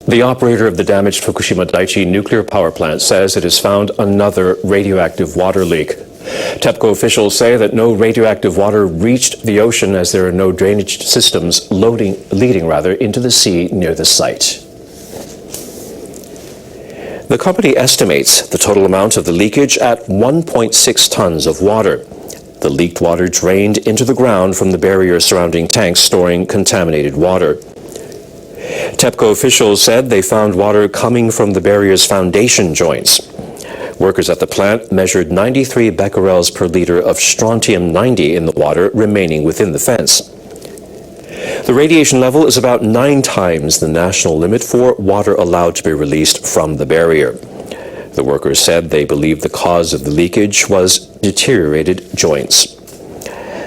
The operator of the damaged Fukushima Daiichi nuclear power plant says it has found another radioactive water leak. TEPCO officials say that no radioactive water reached the ocean as there are no drainage systems leading into the sea near the site. The company estimates the total amount of the leakage at 1.6 tons of water. The leaked water drained into the ground from the barrier surrounding tanks storing contaminated water. TEPCO officials said they found water coming from the barrier's foundation joints. Workers at the plant measured 93 becquerels per liter of strontium-90 in the water remaining within the fence. The radiation level is about 9 times the national limit for water allowed to be released from the barrier. The workers said they believe the cause of the leakage was deteriorated joints.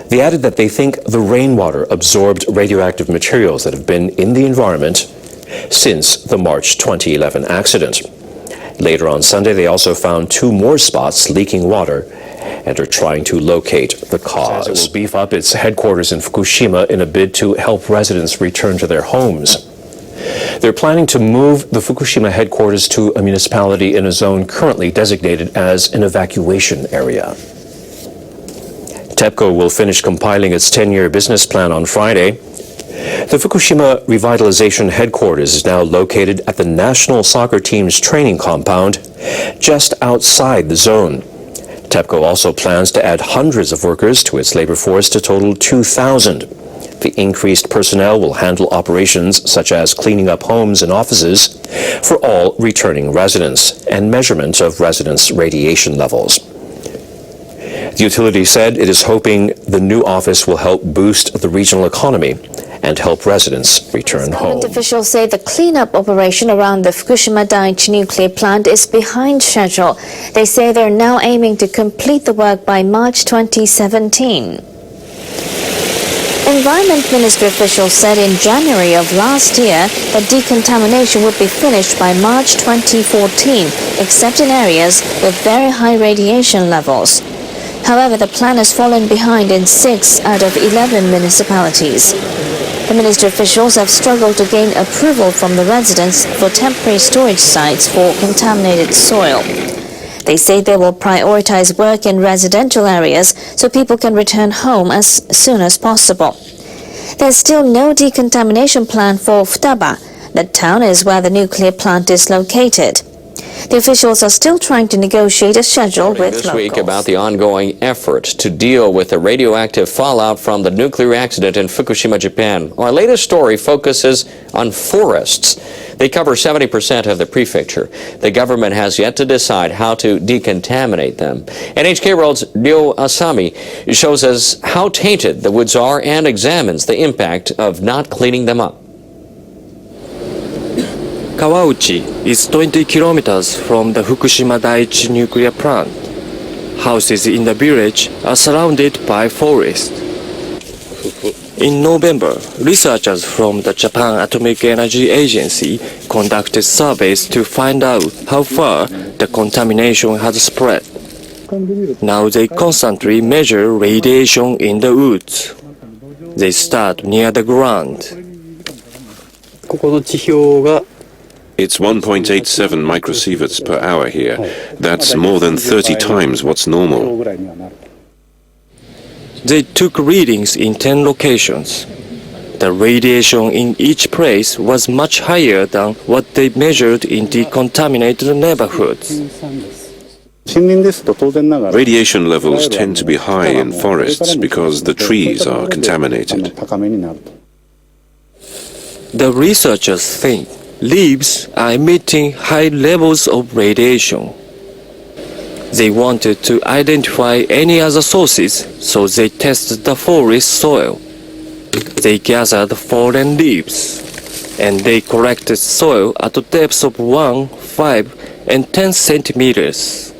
They added that they think the rainwater absorbed radioactive materials that have been in the environment since the March 2011 accident. Later on Sunday, they also found 2 more spots leaking water and are trying to locate the cause. It will beef up its headquarters in Fukushima in a bid to help residents return to their homes. They're planning to move the Fukushima headquarters to a municipality in a zone currently designated as an evacuation area. TEPCO will finish compiling its 10-year business plan on Friday. The Fukushima Revitalization Headquarters is now located at the national soccer team's training compound just outside the zone. TEPCO also plans to add hundreds of workers to its labor force to total 2,000. The increased personnel will handle operations such as cleaning up homes and offices for all returning residents and measurement of residents' radiation levels. The utility said it is hoping the new office will help boost the regional economy and help residents return home. Government officials say the cleanup operation around the Fukushima Daiichi nuclear plant is behind schedule. They say they're now aiming to complete the work by March 2017. Environment Ministry officials said in January of last year that decontamination would be finished by March 2014, except in areas with very high radiation levels. However, the plan has fallen behind in 6 out of 11 municipalities. The ministry officials have struggled to gain approval from the residents for temporary storage sites for contaminated soil. They say they will prioritize work in residential areas so people can return home as soon as possible. There's still no decontamination plan for Futaba. That town is where the nuclear plant is located. The officials are still trying to negotiate a schedule with this locals. week about the ongoing effort to deal with the radioactive fallout from the nuclear accident in Fukushima, Japan. Our latest story focuses on forests. They cover 70% of the prefecture. The government has yet to decide how to decontaminate them. NHK World's Ryo Asami shows us how tainted the woods are and examines the impact of not cleaning them up. Kawauchi is 20 kilometers from the Fukushima Daiichi nuclear plant. Houses in the village are surrounded by forest. In November, researchers from the Japan Atomic Energy Agency conducted surveys to find out how far the contamination has spread. Now they constantly measure radiation in the woods. They start near the ground. It's 1.87 microsieverts per hour here. That's more than 30 times what's normal. They took readings in 10 locations. The radiation in each place was much higher than what they measured in the contaminated neighborhoods. Radiation levels tend to be high in forests because the trees are contaminated. The researchers think leaves are emitting high levels of radiation. They wanted to identify any other sources, so they tested the forest soil. They gathered fallen leaves, and they collected soil at depths of 1, 5, and 10 centimeters.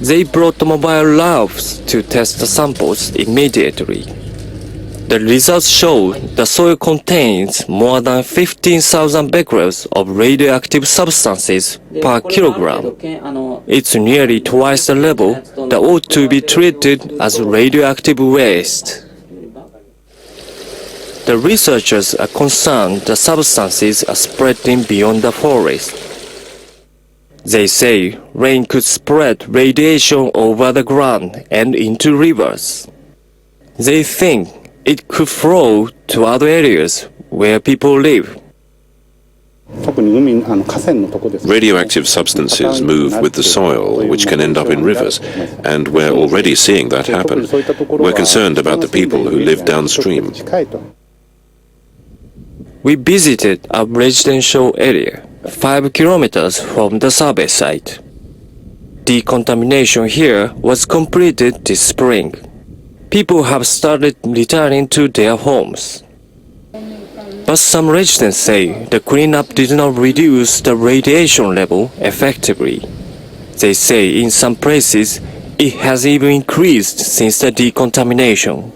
They brought mobile labs to test the samples immediately. The results show the soil contains more than 15,000 becquerels of radioactive substances per kilogram. It's nearly twice the level that ought to be treated as radioactive waste. The researchers are concerned the substances are spreading beyond the forest. They say rain could spread radiation over the ground and into rivers. They think it could flow to other areas where people live. Radioactive substances move with the soil, which can end up in rivers, and we're already seeing that happen. We're concerned about the people who live downstream. We visited a residential area 5 kilometers from the survey site. Decontamination here was completed this spring. People have started returning to their homes. But some residents say the cleanup did not reduce the radiation level effectively. They say in some places it has even increased since the decontamination.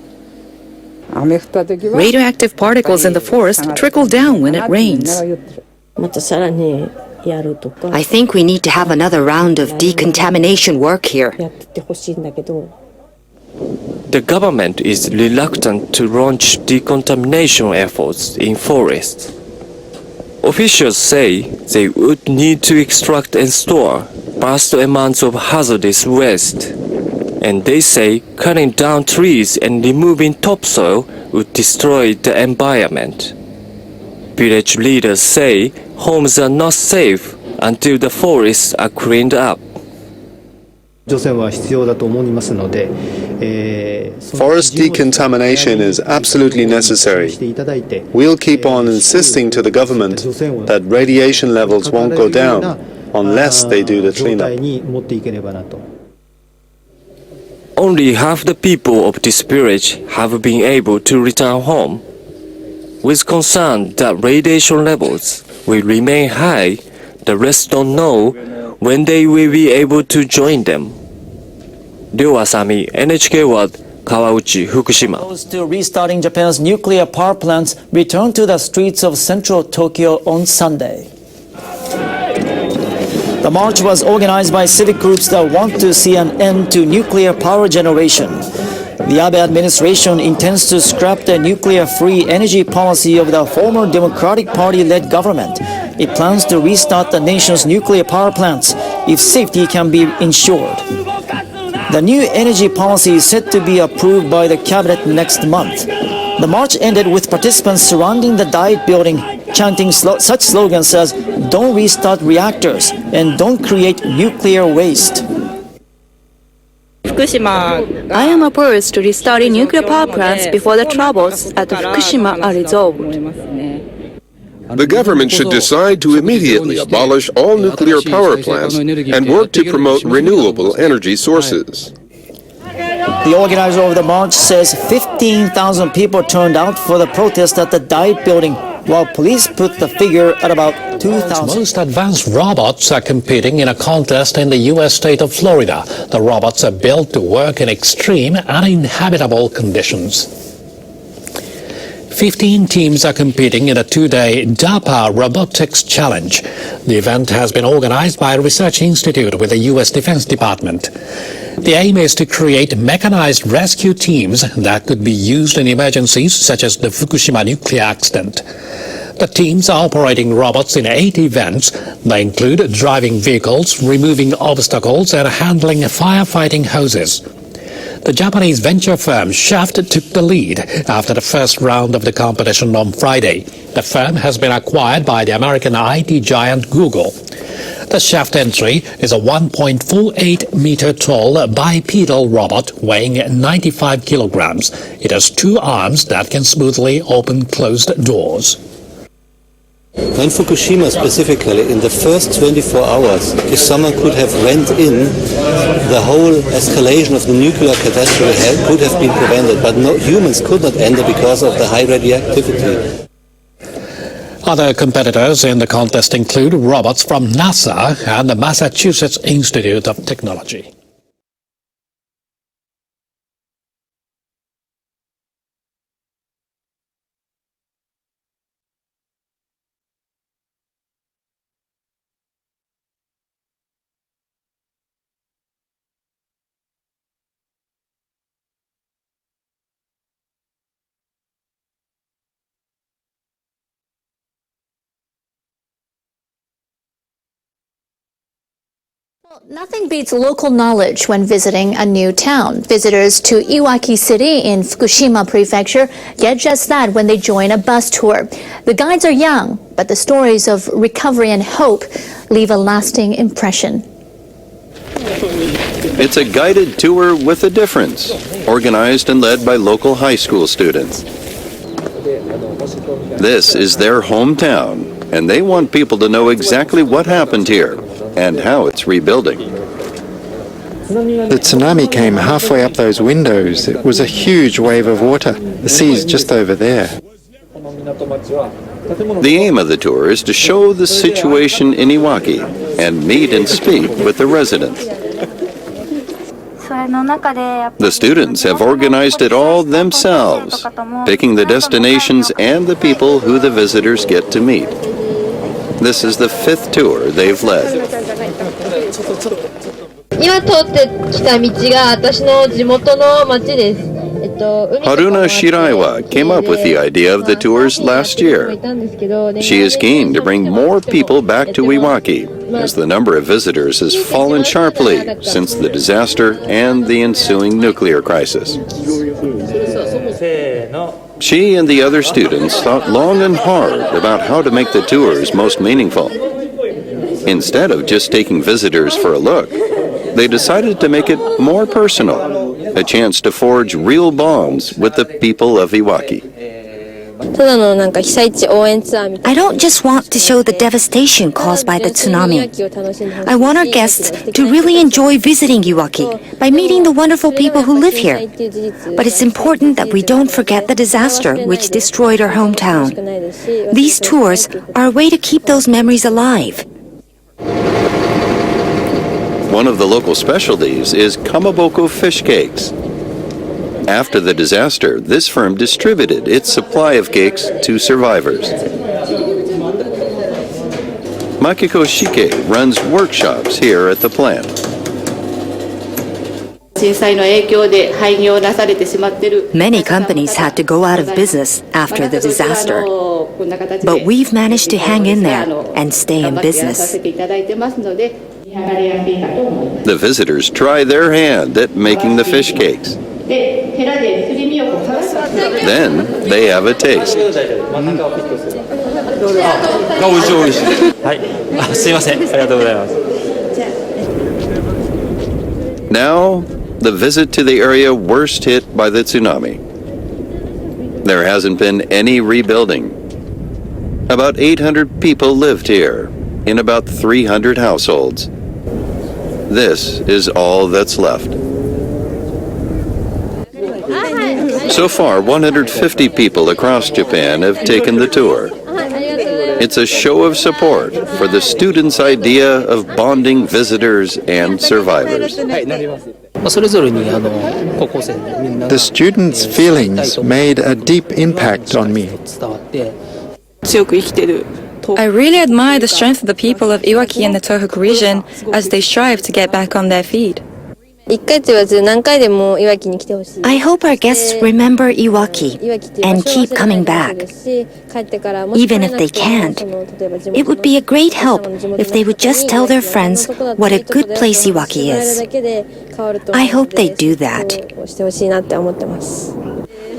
Radioactive particles in the forest trickle down when it rains. I think we need to have another round of decontamination work here. The government is reluctant to launch decontamination efforts in forests. Officials say they would need to extract and store vast amounts of hazardous waste. And they say cutting down trees and removing topsoil would destroy the environment. Village leaders say homes are not safe until the forests are cleaned up. Forest decontamination is absolutely necessary. We'll keep on insisting to the government that radiation levels won't go down unless they do the cleanup. Only half the people of this village have been able to return home. With concern that radiation levels will remain high, the rest don't know when they will be able to join them. Ryo Asami, NHK World, Kawauchi, Fukushima. Opposed to restarting Japan's nuclear power plants returned to the streets of central Tokyo on Sunday. The march was organized by civic groups that want to see an end to nuclear power generation. The Abe administration intends to scrap the nuclear-free energy policy of the former Democratic Party-led government. It plans to restart the nation's nuclear power plants if safety can be ensured. The new energy policy is set to be approved by the cabinet next month. The march ended with participants surrounding the Diet building, chanting such slogans as "Don't restart reactors" and "Don't create nuclear waste." I am opposed to restarting nuclear power plants before the troubles at Fukushima are resolved. The government should decide to immediately abolish all nuclear power plants and work to promote renewable energy sources. The organizer of the march says 15,000 people turned out for the protest at the Diet building, while police put the figure at about 2,000. Most advanced robots are competing in a contest in the U.S. state of Florida. The robots are built to work in extreme, uninhabitable conditions. 15 teams are competing in a two-day DARPA Robotics Challenge. The event has been organized by a research institute with the U.S. Defense Department. The aim is to create mechanized rescue teams that could be used in emergencies such as the Fukushima nuclear accident. The teams are operating robots in 8 events. They include driving vehicles, removing obstacles, and handling firefighting hoses. The Japanese venture firm Shaft took the lead after the first round of the competition on Friday. The firm has been acquired by the American IT giant Google. The Shaft entry is a 1.48-meter tall bipedal robot weighing 95 kilograms. It has 2 arms that can smoothly open closed doors. In Fukushima specifically, in the first 24 hours, if someone could have went in, the whole escalation of the nuclear catastrophe could have been prevented, but no, humans could not enter because of the high radioactivity. Other competitors in the contest include robots from NASA and the Massachusetts Institute of Technology. Nothing beats local knowledge when visiting a new town. Visitors to Iwaki City in Fukushima Prefecture get just that when they join a bus tour. The guides are young, but the stories of recovery and hope leave a lasting impression. It's a guided tour with a difference, organized and led by local high school students. This is their hometown, and they want people to know exactly what happened here and how it's rebuilding. The tsunami came halfway up those windows. It was a huge wave of water. The sea's just over there. The aim of the tour is to show the situation in Iwaki and meet and speak with the residents. The students have organized it all themselves, picking the destinations and the people who the visitors get to meet. This is the 5th tour they've led. Haruna Shiraiwa came up with the idea of the tours last year. She is keen to bring more people back to Iwaki, as the number of visitors has fallen sharply since the disaster and the ensuing nuclear crisis. She and the other students thought long and hard about how to make the tours most meaningful. Instead of just taking visitors for a look, they decided to make it more personal, a chance to forge real bonds with the people of Iwaki. I don't just want to show the devastation caused by the tsunami. I want our guests to really enjoy visiting Iwaki by meeting the wonderful people who live here. But it's important that we don't forget the disaster which destroyed our hometown. These tours are a way to keep those memories alive. One of the local specialties is kamaboko fish cakes. After the disaster, this firm distributed its supply of cakes to survivors. Makiko Shike runs workshops here at the plant. Many companies had to go out of business after the disaster. But we've managed to hang in there and stay in business. The visitors try their hand at making the fish cakes. Then they have a taste. Now, the visit to the area worst hit by the tsunami. There hasn't been any rebuilding. About 800 people lived here in about 300 households. This is all that's left. So far, 150 people across Japan have taken the tour. It's a show of support for the students' idea of bonding visitors and survivors. The students' feelings made a deep impact on me. I really admire the strength of the people of Iwaki and the Tohoku region as they strive to get back on their feet. I hope our guests remember Iwaki and keep coming back. Even if they can't, it would be a great help if they would just tell their friends what a good place Iwaki is. I hope they do that.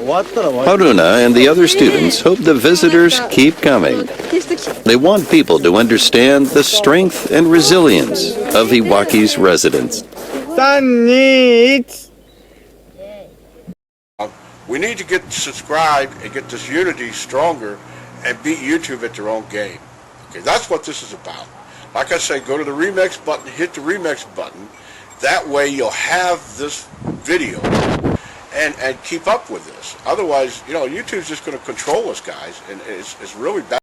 Haruna and the other students hope the visitors keep coming. They want people to understand the strength and resilience of Iwaki's residents. We need to get subscribed and get this unity stronger and beat YouTube at their own game. Okay, that's what this is about. Like I say, go to the remix button, hit the remix button. That way you'll have this video and keep up with this. Otherwise, YouTube's just going to control us, guys, and it's really bad.